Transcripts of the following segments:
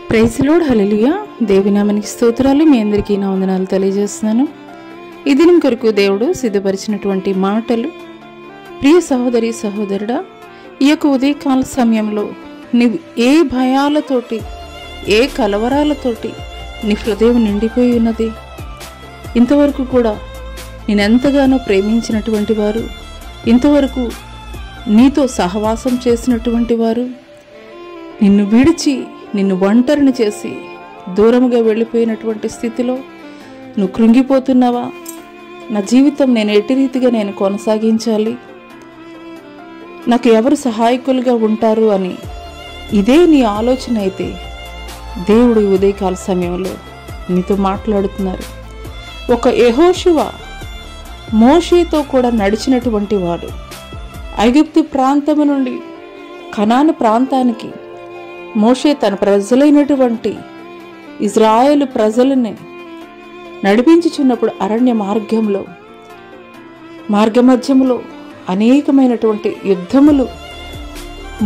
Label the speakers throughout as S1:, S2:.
S1: Praise lord, హల్లెలూయా. దేవునామానికి స్తోత్రాలు. మీ అందరికీ నా వందనాలు తెలియజేస్తున్నాను. ఈ దినం కొరకు దేవుడు సిద్ధపరిచినటువంటి మాటలు. ప్రియ సహోదరి సహోదరుడా, ఈ యొక్క ఉదయకాల సమయంలో నీవు ఏ భయాలతోటి, ఏ కలవరాలతోటి నీ హృదయం నిండిపోయి ఉన్నది? ఇంతవరకు కూడా నేనెంతగానో ప్రేమించినటువంటి వారు, ఇంతవరకు నీతో సహవాసం చేసినటువంటి వారు నిన్ను విడిచి, నిన్ను ఒంటరిని చేసి దూరముగా వెళ్ళిపోయినటువంటి స్థితిలో నువ్వు కృంగిపోతున్నావా? నా జీవితం నేను ఎట్టి రీతిగా నేను కొనసాగించాలి, నాకు ఎవరు సహాయకులుగా ఉంటారు అని ఇదే నీ ఆలోచన అయితే దేవుడు ఈ ఉదయకాల సమయంలో నీతో మాట్లాడుతున్నారు. ఒక యెహోషువ మోషేతో కూడా నడిచినటువంటి వాడు. ఐగుప్తు ప్రాంతము నుండి కనాను ప్రాంతానికి మోషే తన ప్రజలైనటువంటి ఇజ్రాయేలు ప్రజలని నడిపించుచున్నప్పుడు అరణ్య మార్గమధ్యములో అనేకమైనటువంటి యుద్ధములు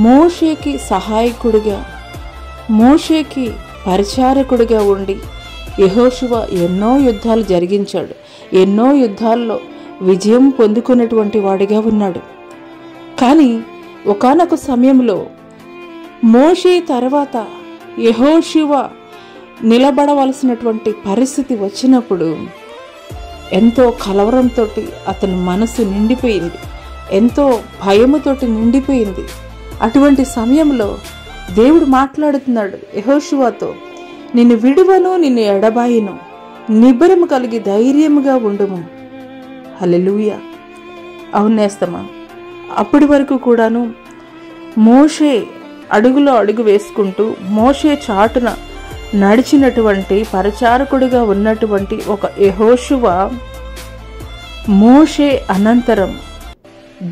S1: మోషేకి సహాయకుడిగా, మోషేకి పరిచారకుడిగా ఉండి యెహోషువ ఎన్నో యుద్ధాలు జరిగించాడు. ఎన్నో యుద్ధాల్లో విజయం పొందుకున్నటువంటి వాడిగా ఉన్నాడు. కానీ ఒకానొక సమయంలో మోషే తర్వాత యెహోషువ నిలబడవలసినటువంటి పరిస్థితి వచ్చినప్పుడు ఎంతో కలవరంతో అతని మనసు నిండిపోయింది, ఎంతో భయముతోటి నిండిపోయింది. అటువంటి సమయంలో దేవుడు మాట్లాడుతున్నాడు యెహోషువతో, నిన్ను విడువను, నిన్ను ఎడబాయను, నిబ్బరము కలిగి ధైర్యముగా ఉండుము. హల్లెలూయా. అవునేస్తమా? అప్పటి వరకు కూడాను మోషే అడుగులో అడుగు వేసుకుంటూ మోషే చాటున నడిచినటువంటి పరిచారకుడిగా ఉన్నటువంటి ఒక యెహోషువ, మోషే అనంతరం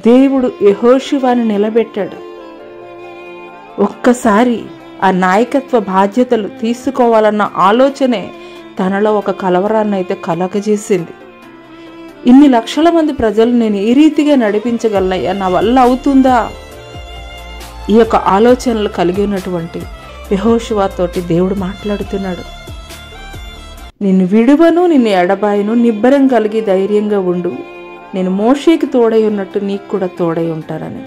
S1: దేవుడు యెహోషువని నిలబెట్టాడు. ఒక్కసారి ఆ నాయకత్వ బాధ్యతలు తీసుకోవాలన్న ఆలోచనే తనలో ఒక కలవరాన్ని అయితే కలగజేసింది. ఇన్ని లక్షల మంది ప్రజలు నేను ఈ రీతిగా నడిపించగలనయ్యా, నా వల్ల అవుతుందా? ఈ యొక్క ఆలోచనలు కలిగి ఉన్నటువంటి యెహోషువతోటి దేవుడు మాట్లాడుతున్నాడు. నిన్ను విడువను, నిన్ను ఎడబాయను, నిబ్బరం కలిగి ధైర్యంగా ఉండు, నేను మోషేకి తోడై ఉన్నట్టు నీకు కూడా తోడై ఉంటానని.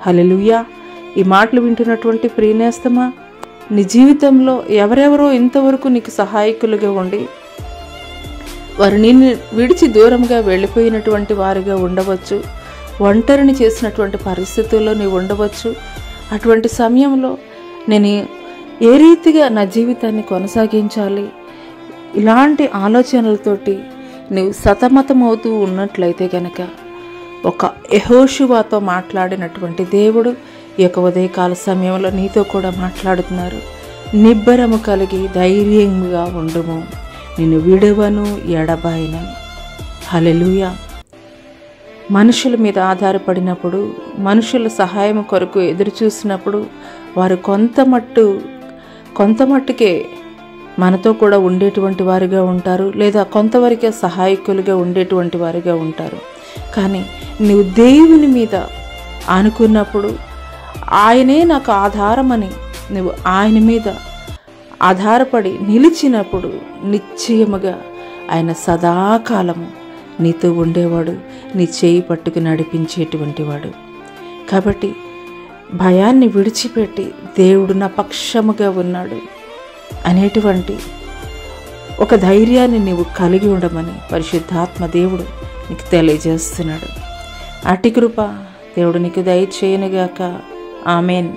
S1: హల్లెలూయా. ఈ మాటలు వింటున్నటువంటి ప్రియనేస్తమా, నీ జీవితంలో ఎవరెవరో ఇంతవరకు నీకు సహాయకులుగా ఉండి వారు నిన్ను విడిచి దూరంగా వెళ్ళిపోయినటువంటి వారిగా ఉండవచ్చు, ఒంటరిని చేసినటువంటి పరిస్థితుల్లో నీవు ఉండవచ్చు. అటువంటి సమయంలో నేను ఏ రీతిగా నా జీవితాన్ని కొనసాగించాలి, ఇలాంటి ఆలోచనలతోటి నువ్వు సతమతమవుతూ ఉన్నట్లయితే కనుక ఒక యెహోషువతో మాట్లాడినటువంటి దేవుడు ఈ యొక్క ఉదయకాల సమయంలో నీతో కూడా మాట్లాడుతున్నారు. నిబ్బరము కలిగి ధైర్యంగా ఉండుము, నిన్ను విడువను, ఎడబాయనని. హల్లెలూయా. మనుషుల మీద ఆధారపడినప్పుడు, మనుషుల సహాయం కొరకు ఎదురు చూసినప్పుడు వారు కొంతమట్టుకే మనతో కూడా ఉండేటువంటి వారిగా ఉంటారు, లేదా కొంతవరకే సహాయకులుగా ఉండేటువంటి వారిగా ఉంటారు. కానీ నువ్వు దేవుని మీద ఆనుకున్నప్పుడు, ఆయనే నాకు ఆధారమని నువ్వు ఆయన మీద ఆధారపడి నిలిచినప్పుడు నిశ్చయముగా ఆయన సదాకాలము నీతో ఉండేవాడు, నీ చేయి పట్టుకు నడిపించేటువంటి వాడు. కాబట్టి భయాన్ని విడిచిపెట్టి దేవుడు నా పక్షముగా ఉన్నాడు అనేటువంటి ఒక ధైర్యాన్ని నీవు కలిగి ఉండమని పరిశుద్ధాత్మ దేవుడు నీకు తెలియజేస్తున్నాడు. అట్టి కృప దేవుడు నీకు దయచేయనుగాక. ఆమెన్.